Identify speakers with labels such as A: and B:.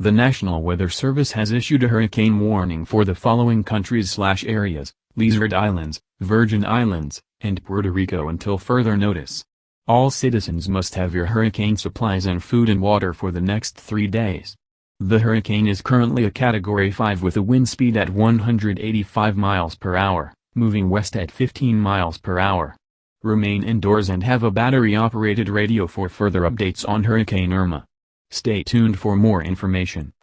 A: The National Weather Service has issued a hurricane warning for the following countries/areas: Lizard Islands, Virgin Islands, and Puerto Rico until further notice. All citizens must have your hurricane supplies and food and water for the next 3 days. The hurricane is currently a Category 5 with a wind speed at 185 miles per hour, moving west at 15 miles per hour. Remain indoors and have a battery-operated radio for further updates on Hurricane Irma. Stay tuned for more information.